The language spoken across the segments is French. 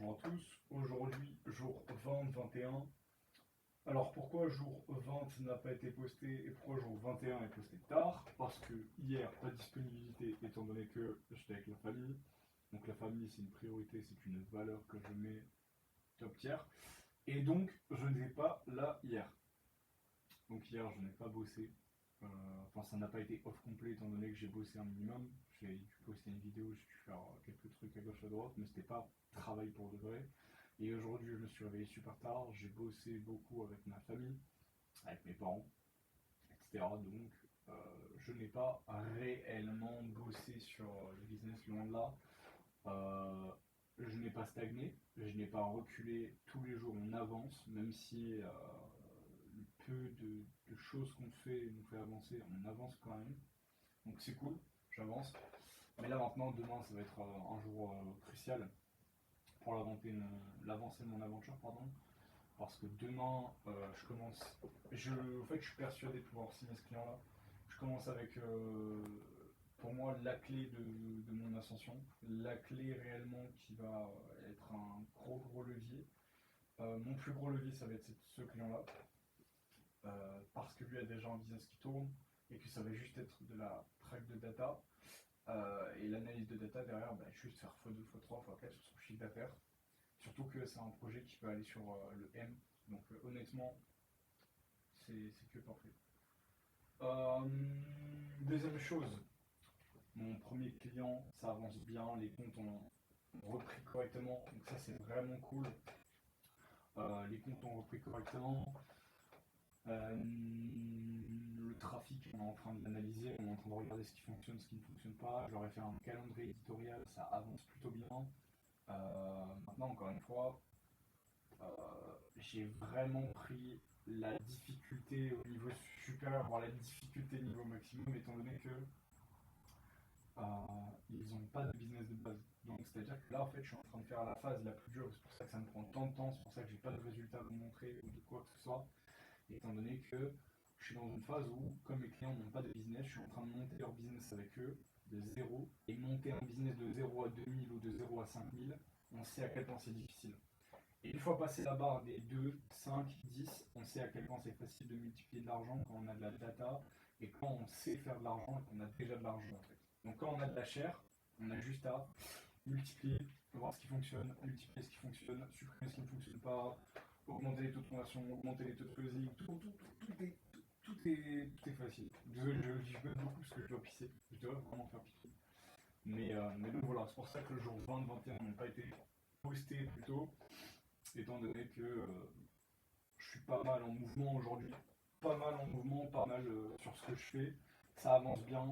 Bonjour à tous, aujourd'hui jour 20-21. Alors pourquoi jour 20 n'a pas été posté et pourquoi jour 21 est posté tard? Parce que hier, pas de disponibilité étant donné que j'étais avec la famille. Donc la famille c'est une priorité, c'est une valeur que je mets top tier. Et donc je n'étais pas là hier. Donc hier je n'ai pas bossé. Enfin ça n'a pas été off complet étant donné que j'ai bossé un minimum. J'ai dû poster une vidéo, j'ai dû faire quelques trucs à gauche à droite, mais c'était pas travail pour de vrai. Et aujourd'hui je me suis réveillé super tard, j'ai bossé beaucoup avec ma famille, avec mes parents, etc. Donc je n'ai pas réellement bossé sur le business loin de là. Je n'ai pas stagné, je n'ai pas reculé, tous les jours on avance, même si le peu de choses qu'on fait nous fait avancer, on avance quand même. Donc c'est cool, j'avance. Mais là maintenant, demain, ça va être un jour crucial pour l'avancée de mon aventure, pardon. Parce que demain, je commence. En fait, je suis persuadé de pouvoir signer ce client-là. Je commence avec, pour moi, la clé de mon ascension. La clé réellement qui va être un gros levier. Mon plus gros levier, ça va être ce client-là. Parce que lui a déjà un business qui tourne et que ça va juste être de la track de data. Et l'analyse de data derrière, juste faire x2, x3, x4 sur son chiffre d'affaires. Surtout que c'est un projet qui peut aller sur le M. Donc honnêtement, c'est que parfait. Deuxième chose, mon premier client, ça avance bien, les comptes ont repris correctement, donc ça c'est vraiment cool. Les comptes ont repris correctement. Le trafic, on est en train de l'analyser, on est en train de regarder ce qui fonctionne, ce qui ne fonctionne pas. Je leur ai fait un calendrier éditorial, ça avance plutôt bien. Maintenant, encore une fois, j'ai vraiment pris la difficulté au niveau supérieur, voire la difficulté niveau maximum, étant donné que ils n'ont pas de business de base. Donc c'est-à-dire que là, en fait, je suis en train de faire la phase la plus dure, c'est pour ça que ça me prend tant de temps, c'est pour ça que j'ai pas de résultats à vous montrer ou de quoi que ce soit, étant donné que je suis dans une phase où, comme mes clients n'ont pas de business, je suis en train de monter leur business avec eux de zéro, et monter un business de 0 à 2000 ou de 0 à 5000, on sait à quel point c'est difficile. Et une fois passé la barre des 2, 5, 10, on sait à quel point c'est facile de multiplier de l'argent quand on a de la data et quand on sait faire de l'argent et qu'on a déjà de l'argent en fait. Donc quand on a de la chair, on a juste à multiplier, voir ce qui fonctionne, multiplier ce qui fonctionne, supprimer ce qui ne fonctionne pas, augmenter les taux de conversion, augmenter les taux de closing, tout est facile. Désolé, je bug beaucoup parce que je dois pisser, je dois vraiment faire pisser. Mais donc voilà, c'est pour ça que le jour 20-21 n'ont pas été postés plus tôt, étant donné que je suis pas mal en mouvement aujourd'hui, pas mal en mouvement, pas mal sur ce que je fais, ça avance bien.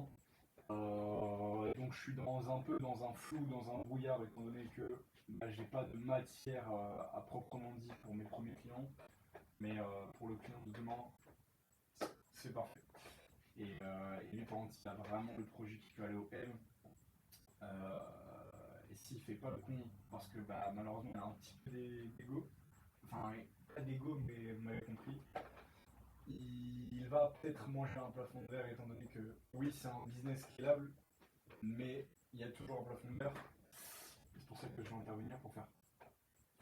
Donc je suis un peu dans un flou, dans un brouillard, étant donné que j'ai pas de matière à proprement dit pour mes premiers clients, mais pour le client de demain, c'est parfait. Et lui, par contre, il a vraiment le projet qui peut aller au M. Et s'il fait pas le con, parce que malheureusement il a un petit peu d'ego, enfin pas d'ego mais vous m'avez compris, il va peut-être manger un plafond de verre étant donné que oui c'est un business scalable, mais il y a toujours un plafond de verre. C'est pour ça que je vais intervenir pour faire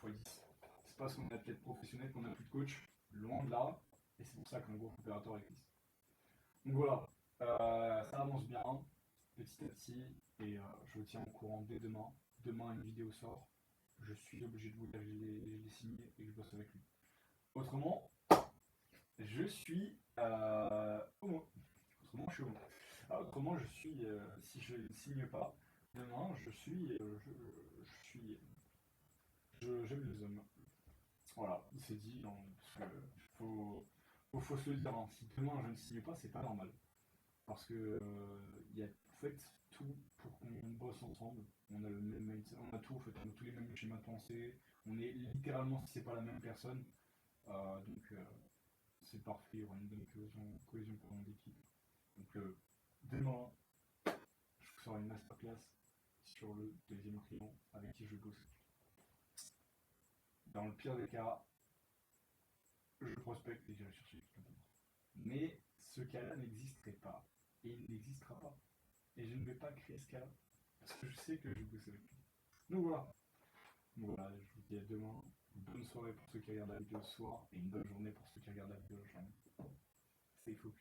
x10. C'est parce qu'on est athlète professionnel qu'on n'a plus de coach, loin de là, et c'est pour ça qu'un gros opérateur existe. Donc voilà, ça avance bien, petit à petit, et je vous tiens au courant dès demain. Demain, une vidéo sort. Je suis obligé de vous dire que je l'ai signé et que je bosse avec lui. Autrement, je suis homo. Autrement, je suis homo. Autrement, je suis, si je ne signe pas, demain, j'aime les hommes. Voilà, il s'est dit, non, parce que faut se le dire, hein. Si demain je ne signe pas, c'est pas normal. Parce que il y a en fait tout pour qu'on bosse ensemble. On a le même mindset, on a tout en fait, on a tous les mêmes schémas de pensée. On est littéralement, si c'est pas la même personne, donc c'est parfait, il y aura une bonne cohésion pour mon équipe. Donc demain, je vous ferai une masterclass sur le deuxième client avec qui je bosse. Dans le pire des cas, je prospecte et j'irai chercher quelqu'un d'autre. Mais ce cas-là n'existerait pas. Et il n'existera pas. Et je ne vais pas créer ce cas-là. Parce que je sais que je vais bosser avec lui. Donc voilà. Voilà, je vous dis à demain. Bonne soirée pour ceux qui regardent la vidéo ce soir et une bonne journée pour ceux qui regardent la vidéo le jour. Stay focus.